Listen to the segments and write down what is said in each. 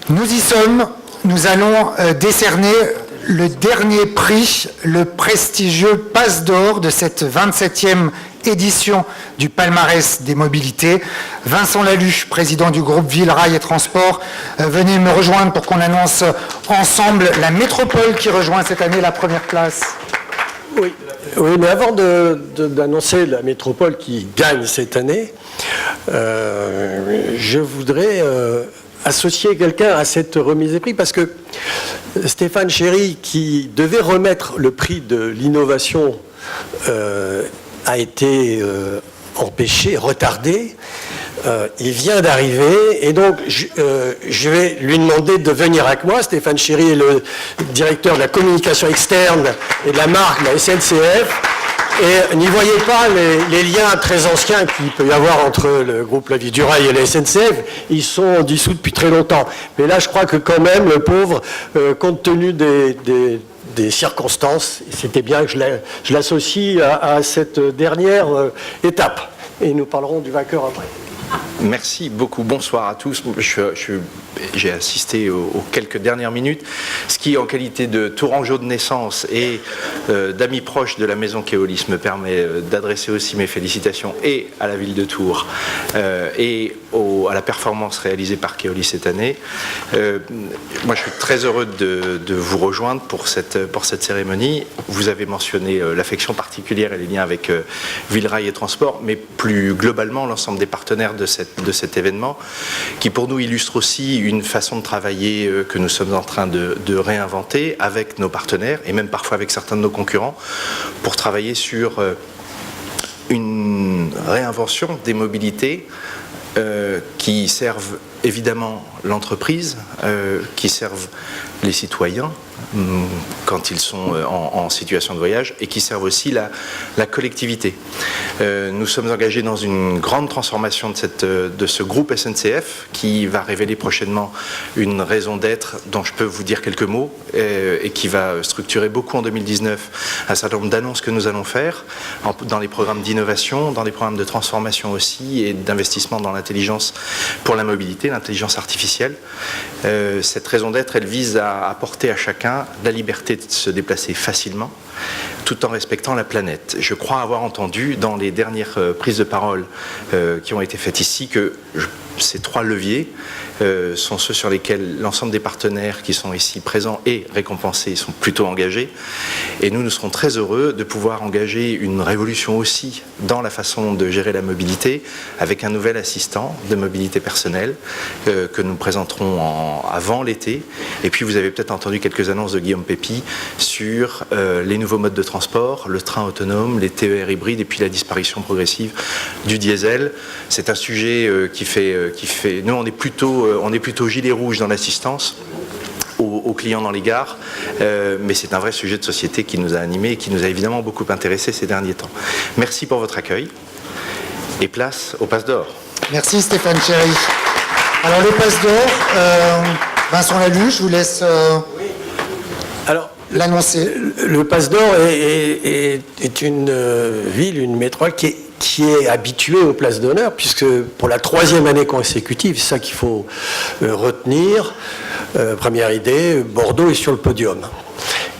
Nous y sommes. Nous allons décerner le dernier prix, le prestigieux Passe d'Or de cette 27e édition du palmarès des mobilités. Vincent Laluche, président du groupe Ville, Rail et Transport, venez me rejoindre pour qu'on annonce ensemble la métropole qui rejoint cette année la première place. Oui, mais avant d'annoncer la métropole qui gagne cette année, je voudrais associer quelqu'un à cette remise des prix, parce que Stéphane Chéry, qui devait remettre le prix de l'innovation, a été empêché, retardé. Il vient d'arriver et donc je vais lui demander de venir avec moi. Stéphane Chéry est le directeur de la communication externe et de la marque, la SNCF. Et n'y voyez pas les liens très anciens qu'il peut y avoir entre le groupe La Vie du Rail et la SNCF. Ils sont dissous depuis très longtemps. Mais là, je crois que quand même, le pauvre, compte tenu des circonstances, c'était bien que je l'associe à cette dernière étape. Et nous parlerons du vainqueur après. Merci beaucoup. Bonsoir à tous. J'ai assisté aux quelques dernières minutes, ce qui, en qualité de tourangeau de naissance et d'amis proches de la maison Keolis, me permet d'adresser aussi mes félicitations et à la ville de Tours et à la performance réalisée par Keolis cette année. Moi, je suis très heureux de vous rejoindre pour cette cérémonie. Vous avez mentionné l'affection particulière et les liens avec Ville, Rail et Transport, mais plus globalement l'ensemble des partenaires de cet événement, qui pour nous illustre aussi une façon de travailler que nous sommes en train de réinventer avec nos partenaires et même parfois avec certains de nos concurrents pour travailler sur une réinvention des mobilités qui servent évidemment l'entreprise, qui servent les citoyens quand ils sont en situation de voyage et qui servent aussi la collectivité. Nous sommes engagés dans une grande transformation de ce groupe SNCF qui va révéler prochainement une raison d'être dont je peux vous dire quelques mots et qui va structurer beaucoup en 2019 un certain nombre d'annonces que nous allons faire dans les programmes d'innovation, dans les programmes de transformation aussi et d'investissement dans l'intelligence pour la mobilité, l'intelligence artificielle. Cette raison d'être, elle vise à apporter à chacun la liberté de se déplacer facilement tout en respectant la planète. Je crois avoir entendu dans les dernières prises de parole qui ont été faites ici que ces trois leviers sont ceux sur lesquels l'ensemble des partenaires qui sont ici présents et récompensés sont plutôt engagés. Et nous serons très heureux de pouvoir engager une révolution aussi dans la façon de gérer la mobilité avec un nouvel assistant de mobilité personnelle que nous présenterons avant l'été. Et puis vous avez peut-être entendu quelques annonces de Guillaume Pépi sur les nouveaux modes de transport, le train autonome, les TER hybrides et puis la disparition progressive du diesel. C'est un sujet qui fait... Nous, on est plutôt gilet rouge dans l'assistance aux clients dans les gares, mais c'est un vrai sujet de société qui nous a animés et qui nous a évidemment beaucoup intéressés ces derniers temps. Merci pour votre accueil et place au Passe d'Or. Merci Stéphane Chéry. Alors le Passe d'Or, Vincent Laluche, je vous laisse l'annoncer. Le Passe d'Or est une ville, une métropole qui est habituée aux places d'honneur, puisque pour la 3e année consécutive, c'est ça qu'il faut retenir. Première idée, Bordeaux est sur le podium.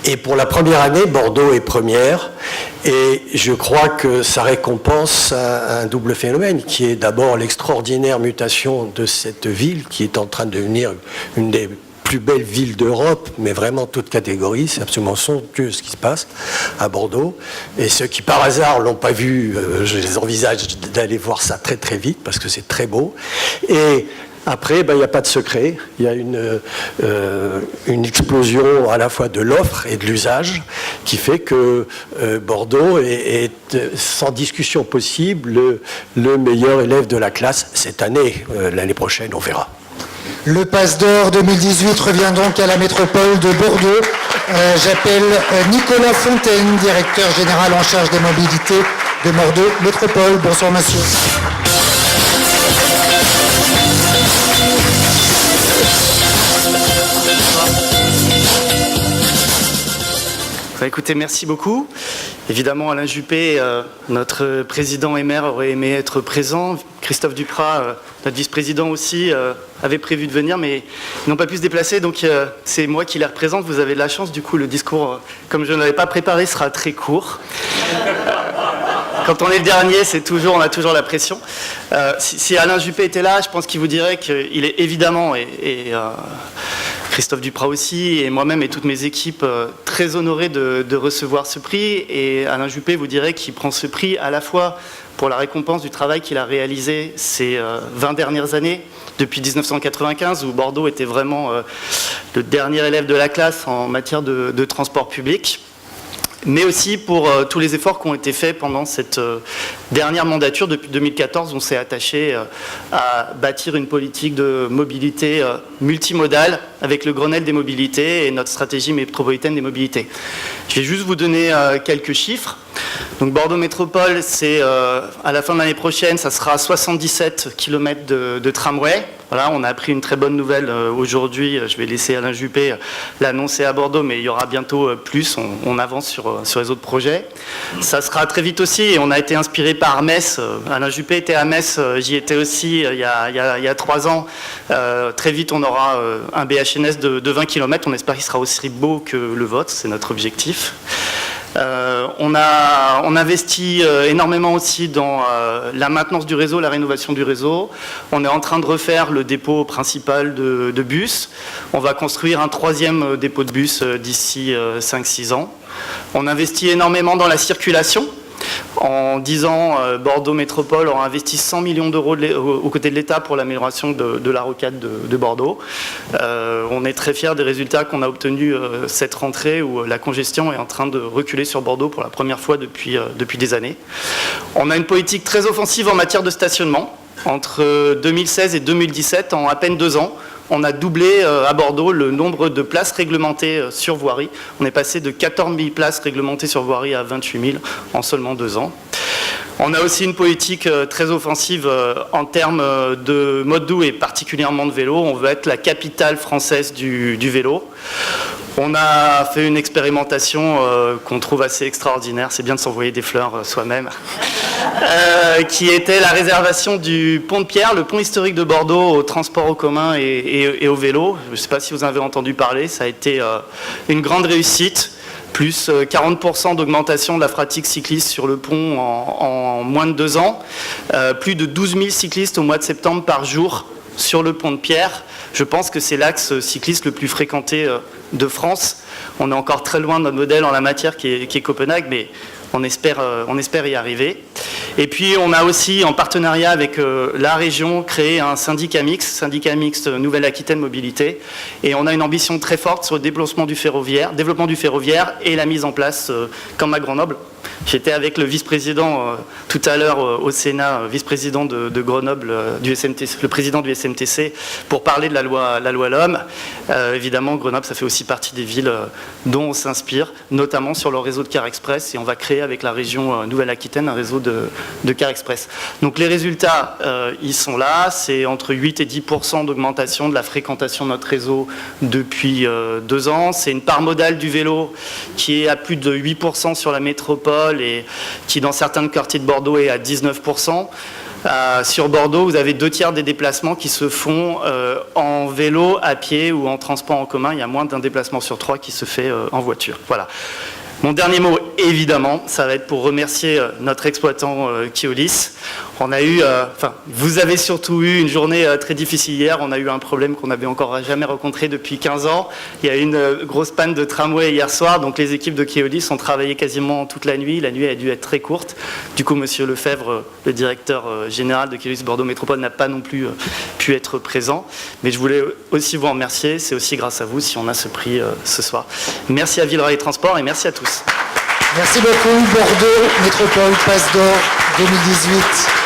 Et pour la première année, Bordeaux est première. Et je crois que ça récompense un double phénomène, qui est d'abord l'extraordinaire mutation de cette ville, qui est en train de devenir une des plus belle ville d'Europe, mais vraiment toute catégorie. C'est absolument somptueux ce qui se passe à Bordeaux. Et ceux qui par hasard l'ont pas vu, je les envisage d'aller voir ça très très vite parce que c'est très beau. Et après, il n'y a pas de secret. Il y a une explosion à la fois de l'offre et de l'usage qui fait que Bordeaux est sans discussion possible le meilleur élève de la classe cette année. L'année prochaine, on verra. Le Passe d'Or 2018 revient donc à la métropole de Bordeaux. J'appelle Nicolas Fontaine, directeur général en charge des mobilités de Bordeaux Métropole. Bonsoir monsieur. Écoutez, merci beaucoup. Évidemment, Alain Juppé, notre président et maire, aurait aimé être présent. Christophe Duprat, notre vice-président aussi, avait prévu de venir, mais ils n'ont pas pu se déplacer, donc c'est moi qui les représente. Vous avez de la chance, du coup, le discours, comme je ne l'avais pas préparé, sera très court. Quand on est le dernier, on a toujours la pression. Si Alain Juppé était là, je pense qu'il vous dirait qu'il est évidemment, et Christophe Duprat aussi, et moi-même et toutes mes équipes, très honorés de recevoir ce prix. Et Alain Juppé vous dirait qu'il prend ce prix à la fois pour la récompense du travail qu'il a réalisé ces 20 dernières années, depuis 1995, où Bordeaux était vraiment le dernier élève de la classe en matière de transport public, mais aussi pour tous les efforts qui ont été faits pendant cette dernière mandature. Depuis 2014, on s'est attaché à bâtir une politique de mobilité multimodale avec le Grenelle des mobilités et notre stratégie métropolitaine des mobilités. Je vais juste vous donner quelques chiffres. Donc Bordeaux Métropole, c'est à la fin de l'année prochaine, ça sera 77 km de tramway. Voilà, on a appris une très bonne nouvelle aujourd'hui. Je vais laisser Alain Juppé l'annoncer à Bordeaux, mais il y aura bientôt plus. On avance sur les autres projets. Ça sera très vite aussi, et on a été inspiré par Metz. Alain Juppé était à Metz, j'y étais aussi il y a 3 ans. Très vite, on aura un BHNS de 20 km. On espère qu'il sera aussi beau que le vôtre, c'est notre objectif. On investit énormément aussi dans la maintenance du réseau, la rénovation du réseau. On est en train de refaire le dépôt principal de bus. On va construire un 3e dépôt de bus d'ici 5-6 ans. On investit énormément dans la circulation. En 10 ans, Bordeaux Métropole aura investi 100 millions d'euros aux côtés de l'État pour l'amélioration de la rocade de Bordeaux. On est très fiers des résultats qu'on a obtenus cette rentrée, où la congestion est en train de reculer sur Bordeaux pour la première fois depuis des années. On a une politique très offensive en matière de stationnement. Entre 2016 et 2017, en à peine 2 ans, on a doublé à Bordeaux le nombre de places réglementées sur voirie. On est passé de 14 000 places réglementées sur voirie à 28 000 en seulement 2 ans. On a aussi une politique très offensive en termes de mode doux et particulièrement de vélo. On veut être la capitale française du vélo. On a fait une expérimentation qu'on trouve assez extraordinaire, c'est bien de s'envoyer des fleurs soi-même, qui était la réservation du pont de Pierre, le pont historique de Bordeaux, au transport en commun et au vélo. Je ne sais pas si vous en avez entendu parler, ça a été une grande réussite. Plus 40% d'augmentation de la pratique cycliste sur le pont en moins de 2 ans. Plus de 12 000 cyclistes au mois de septembre par jour sur le pont de Pierre. Je pense que c'est l'axe cycliste le plus fréquenté de France. On est encore très loin de notre modèle en la matière qui est Copenhague, mais on espère y arriver. Et puis on a aussi, en partenariat avec la région, créé un syndicat mixte Nouvelle-Aquitaine Mobilité. Et on a une ambition très forte sur le développement du ferroviaire et la mise en place, comme à Grenoble. J'étais avec le vice-président tout à l'heure au Sénat, vice-président de Grenoble, le président du SMTC, pour parler de la loi l'homme. Évidemment, Grenoble, ça fait aussi partie des villes dont on s'inspire, notamment sur le réseau de Car Express. Et on va créer avec la région Nouvelle-Aquitaine un réseau de Car Express. Donc les résultats, ils sont là. C'est entre 8 et 10% d'augmentation de la fréquentation de notre réseau depuis 2 ans. C'est une part modale du vélo qui est à plus de 8% sur la métropole et qui, dans certains quartiers de Bordeaux, est à 19%. Sur Bordeaux, vous avez 2/3 des déplacements qui se font en vélo, à pied ou en transport en commun. Il y a moins d'un déplacement sur 3 qui se fait en voiture. Voilà. Mon dernier mot, évidemment, ça va être pour remercier notre exploitant Keolis. Vous avez surtout eu une journée très difficile hier. On a eu un problème qu'on n'avait encore jamais rencontré depuis 15 ans. Il y a eu une grosse panne de tramway hier soir, donc les équipes de Keolis ont travaillé quasiment toute la nuit. La nuit a dû être très courte. Du coup, Monsieur Lefebvre, le directeur général de Keolis Bordeaux Métropole, n'a pas non plus pu être présent. Mais je voulais aussi vous remercier. C'est aussi grâce à vous si on a ce prix ce soir. Merci à Villeroy Transport et merci à tous. Merci beaucoup, Bordeaux Métropole, Passe d'Or 2018.